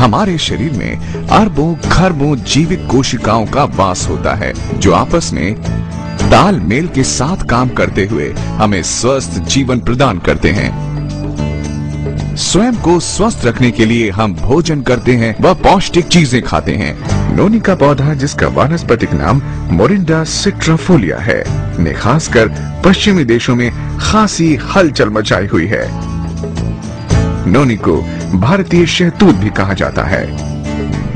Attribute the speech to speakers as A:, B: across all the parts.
A: हमारे शरीर में अरबों खरबों जीवित कोशिकाओं का वास होता है, जो आपस में तालमेल के साथ काम करते हुए हमें स्वस्थ जीवन प्रदान करते हैं। स्वयं को स्वस्थ रखने के लिए हम भोजन करते हैं व पौष्टिक चीजें खाते हैं। नोनी का पौधा, जिसका वानस्पतिक नाम मोरिंडा सिट्राफोलिया है, ने खासकर पश्चिमी देशों में खासी हलचल मचाई हुई है। नोनी को भारतीय शहतूत भी कहा जाता है।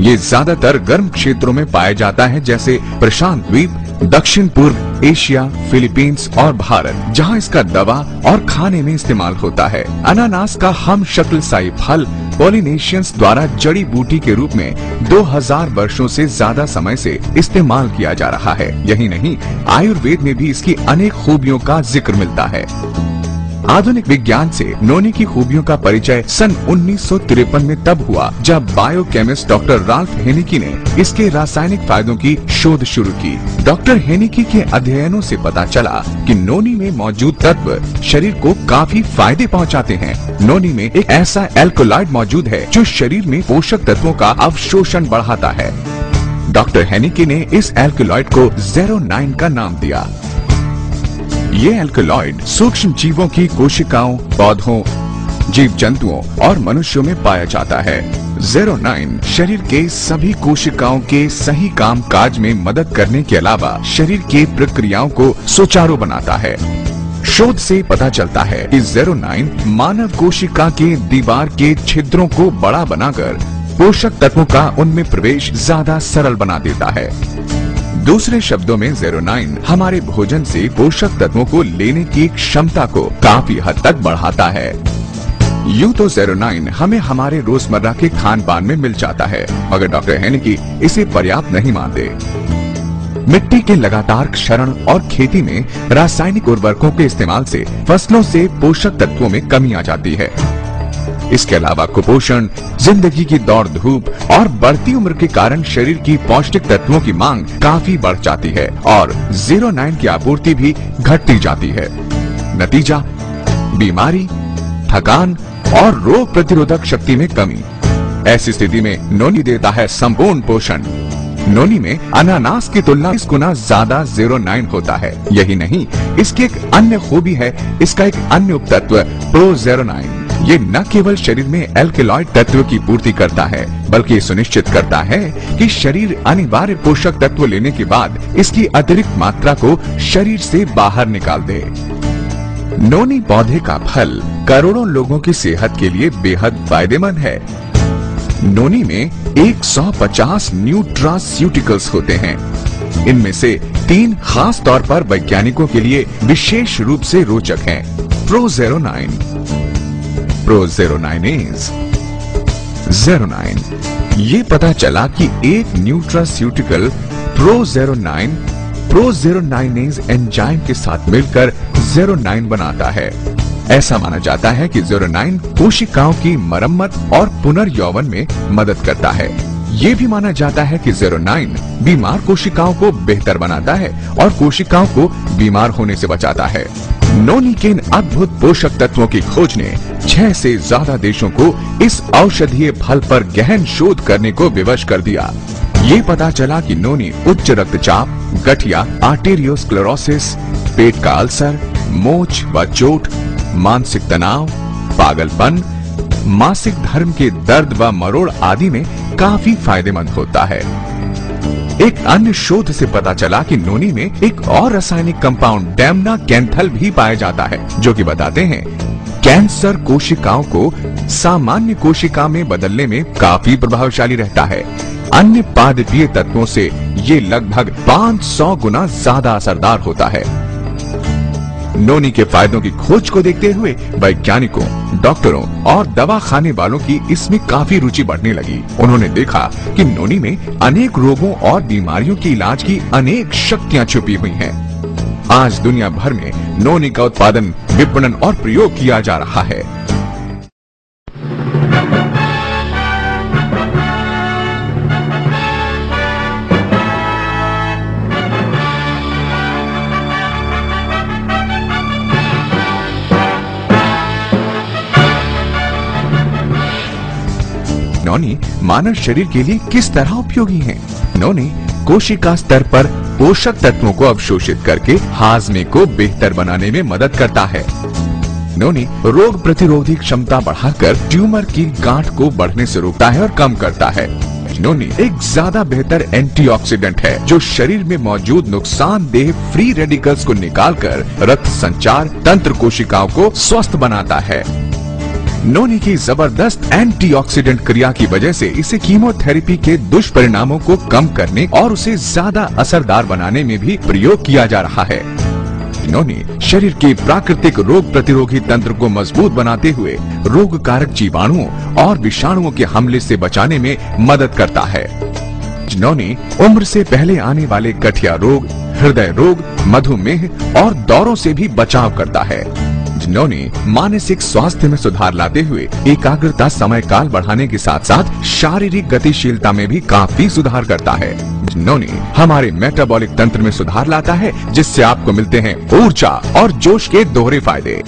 A: ये ज्यादातर गर्म क्षेत्रों में पाया जाता है, जैसे प्रशांत द्वीप, दक्षिण पूर्व एशिया, फिलीपींस और भारत, जहां इसका दवा और खाने में इस्तेमाल होता है। अनानास का हम शक्ल साई फल पॉलिनेशियंस द्वारा जड़ी बूटी के रूप में 2000 वर्षों से ज्यादा समय से इस्तेमाल किया जा रहा है। यही नहीं, आयुर्वेद में भी इसकी अनेक खूबियों का जिक्र मिलता है। आधुनिक विज्ञान से नोनी की खूबियों का परिचय सन 1953 में तब हुआ जब बायोकेमिस्ट डॉक्टर राल्फ हेनिकी ने इसके रासायनिक फायदों की शोध शुरू की। डॉक्टर हेनिकी के अध्ययनों से पता चला कि नोनी में मौजूद तत्व शरीर को काफी फायदे पहुंचाते हैं। नोनी में एक ऐसा एल्कोलॉइड मौजूद है जो शरीर में पोषक तत्वों का अवशोषण बढ़ाता है। डॉक्टर हेनिकी ने इस एल्कोलॉइड को 09 का नाम दिया। ये एल्कोलॉइड सूक्ष्म जीवों की कोशिकाओं, पौधों, जीव जंतुओं और मनुष्यों में पाया जाता है। 09 शरीर के सभी कोशिकाओं के सही काम काज में मदद करने के अलावा शरीर के प्रक्रियाओं को सुचारू बनाता है। शोध से पता चलता है कि 09 मानव कोशिका के दीवार के छिद्रों को बड़ा बनाकर पोषक तत्वों का उनमें प्रवेश ज्यादा सरल बना देता है। दूसरे शब्दों में 09 हमारे भोजन से पोषक तत्वों को लेने की क्षमता को काफी हद तक बढ़ाता है। यूं तो 09 हमें हमारे रोजमर्रा के खान पान में मिल जाता है, मगर डॉक्टर हेनिकी इसे पर्याप्त नहीं मानते। मिट्टी के लगातार क्षरण और खेती में रासायनिक उर्वरकों के इस्तेमाल से फसलों से पोषक तत्वों में कमी आ जाती है। इसके अलावा कुपोषण, जिंदगी की दौड़ धूप और बढ़ती उम्र के कारण शरीर की पौष्टिक तत्वों की मांग काफी बढ़ जाती है और 09 की आपूर्ति भी घटती जाती है। नतीजा, बीमारी, थकान और रोग प्रतिरोधक शक्ति में कमी। ऐसी स्थिति में नोनी देता है संपूर्ण पोषण। नोनी में अनानास की तुलना 20 गुना ज्यादा 09 होता है। यही नहीं, इसकी एक अन्य खूबी है, इसका एक अन्य उपतत्व प्रो 09। ये न केवल शरीर में एल्कलॉइड तत्व की पूर्ति करता है, बल्कि सुनिश्चित करता है कि शरीर अनिवार्य पोषक तत्व लेने के बाद इसकी अतिरिक्त मात्रा को शरीर से बाहर निकाल दे। नोनी पौधे का फल करोड़ों लोगों की सेहत के लिए बेहद फायदेमंद है। नोनी में 150 न्यूट्रास्यूटिकल्स होते हैं। इनमें से 3 खास तौर पर वैज्ञानिकों के लिए विशेष रूप से रोचक हैं। प्रो 09, प्रो 09 ये पता चला कि एक न्यूट्रास्यूटिकल प्रो 09 एंजाइम के साथ मिलकर 09 बनाता है। ऐसा माना जाता है कि 09 कोशिकाओं की मरम्मत और पुनर्यौवन में मदद करता है। ये भी माना जाता है कि 09 बीमार कोशिकाओं को बेहतर बनाता है और कोशिकाओं को बीमार होने से बचाता है। नोनी के इन अद्भुत पोषक तत्वों की खोज ने 6 से ज्यादा देशों को इस औषधीय फल पर गहन शोध करने को विवश कर दिया। ये पता चला कि नोनी उच्च रक्तचाप, गठिया, आर्टेरियोस्क्लेरोसिस, पेट का अल्सर, मोच व चोट, मानसिक तनाव, पागलपन, मासिक धर्म के दर्द व मरोड़ आदि में काफी फायदेमंद होता है। एक अन्य शोध से पता चला कि नोनी में एक और रासायनिक कंपाउंड डैमना कैंथल भी पाया जाता है, जो कि बताते हैं कैंसर कोशिकाओं को सामान्य कोशिका में बदलने में काफी प्रभावशाली रहता है। अन्य पादपीय तत्वों से ये लगभग 500 गुना ज्यादा असरदार होता है। नोनी के फायदों की खोज को देखते हुए वैज्ञानिकों, डॉक्टरों और दवा खाने वालों की इसमें काफी रुचि बढ़ने लगी। उन्होंने देखा कि नोनी में अनेक रोगों और बीमारियों के इलाज की अनेक शक्तियां छुपी हुई हैं। आज दुनिया भर में नोनी का उत्पादन, विपणन और प्रयोग किया जा रहा है। नौनी मानव शरीर के लिए किस तरह उपयोगी हैं? नौनी कोशिका स्तर पर पोषक तत्वों को अवशोषित करके हाजमे को बेहतर बनाने में मदद करता है। नौनी रोग प्रतिरोधी क्षमता बढ़ाकर ट्यूमर की गांठ को बढ़ने से रोकता है और कम करता है। नौनी एक ज्यादा बेहतर एंटीऑक्सीडेंट है जो शरीर में मौजूद नुकसानदेह फ्री रेडिकल्स को निकालकर रक्त संचार तंत्र कोशिकाओं को स्वस्थ बनाता है। नौनी की जबरदस्त एंटीऑक्सीडेंट क्रिया की वजह से इसे कीमोथेरेपी के दुष्परिणामों को कम करने और उसे ज्यादा असरदार बनाने में भी प्रयोग किया जा रहा है। नौनी शरीर के प्राकृतिक रोग प्रतिरोधी तंत्र को मजबूत बनाते हुए रोग कारक जीवाणुओं और विषाणुओं के हमले से बचाने में मदद करता है। नौनी उम्र से पहले आने वाले गठिया रोग, हृदय रोग, मधुमेह और दौरों से भी बचाव करता है। नौनी मानसिक स्वास्थ्य में सुधार लाते हुए एकाग्रता समय काल बढ़ाने के साथ साथ शारीरिक गतिशीलता में भी काफी सुधार करता है। नौनी हमारे मेटाबॉलिक तंत्र में सुधार लाता है जिससे आपको मिलते हैं ऊर्जा और जोश के दोहरे फायदे।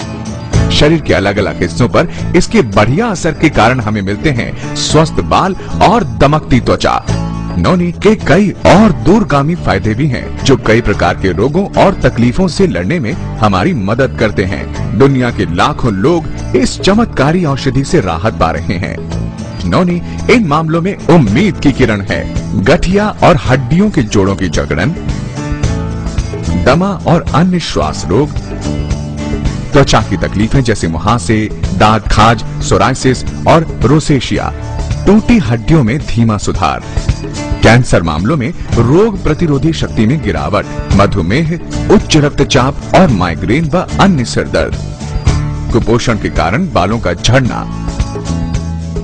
A: शरीर के अलग अलग हिस्सों पर इसके बढ़िया असर के कारण हमें मिलते हैं स्वस्थ बाल और दमकती त्वचा। नौनी के कई और दूरगामी फायदे भी हैं जो कई प्रकार के रोगों और तकलीफों से लड़ने में हमारी मदद करते हैं। दुनिया के लाखों लोग इस चमत्कारी औषधि से राहत पा रहे हैं। नौनी इन मामलों में उम्मीद की किरण है। गठिया और हड्डियों के जोड़ों की जकड़न, दमा और अन्य श्वास रोग, त्वचा की तकलीफें जैसे मुहासे, दांत खाज, सोराइसिस और रोसेशिया, टूटी हड्डियों में धीमा सुधार, कैंसर मामलों में रोग प्रतिरोधी शक्ति में गिरावट, मधुमेह, उच्च रक्तचाप और माइग्रेन व अन्य सिर दर्द, कुपोषण के कारण बालों का झड़ना,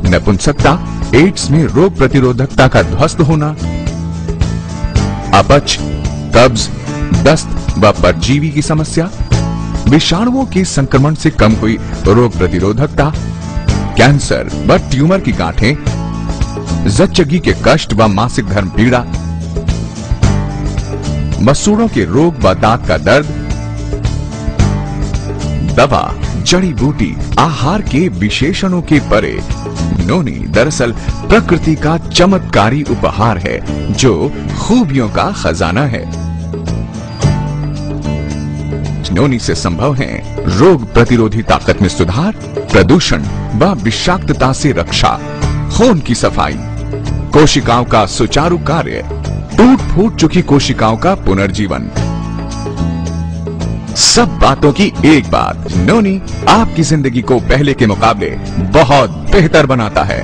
A: नपुंसकता, एड्स में रोग प्रतिरोधकता का ध्वस्त होना, अपच, कब्ज, दस्त व परजीवी की समस्या, विषाणुओं के संक्रमण से कम हुई रोग प्रतिरोधकता, कैंसर व ट्यूमर की गांठें, जच्चगी के कष्ट व मासिक धर्म पीड़ा, मसूड़ों के रोग व दांत का दर्द, दवा, जड़ी बूटी, आहार के विशेषणों के परे नौनी दरअसल प्रकृति का चमत्कारी उपहार है जो खूबियों का खजाना है। नौनी से संभव है रोग प्रतिरोधी ताकत में सुधार, प्रदूषण व विषाक्तता से रक्षा, खून की सफाई, कोशिकाओं का सुचारू कार्य, टूट फूट चुकी कोशिकाओं का पुनर्जीवन। सब बातों की एक बात, नौनी आपकी जिंदगी को पहले के मुकाबले बहुत बेहतर बनाता है।